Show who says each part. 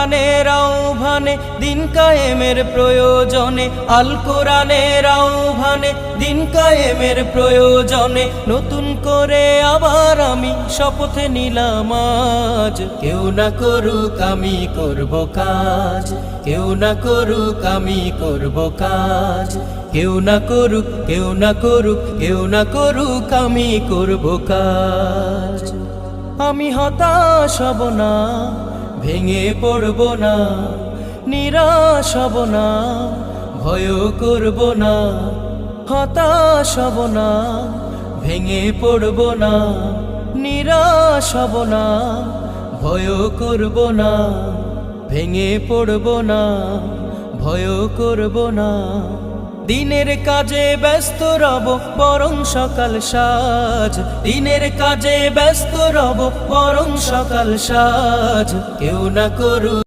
Speaker 1: কোরআনের আহ্বানে দিন কায়েমের প্রয়োজনে, আল কোরআনের আহ্বানে দিন কায়েমের প্রয়োজনে নতুন করে আবার আমি শপথ নিলাম আজ। কেউ না করুক আমি করব কাজ, কেউ না করুক আমি করব কাজ, কেউ না করুক, কেউ না করুক, কেউ না করুক আমি করব কাজ। আমি হতাশ হব না, ভেঙে পড়ব না, নিরাশ হব না, ভয়ও করব না। হতাশ হব না, ভেঙে পড়ব না, নিরাশ হব না, ভয়ও করব না। ভেঙে পড়ব না, ভয়ও করব না। দিনের কাজে ব্যস্ত রব বরং সকাল সাজ, দিনের কাজে ব্যস্ত রব বরং সকাল সাজ। কেউ না করুক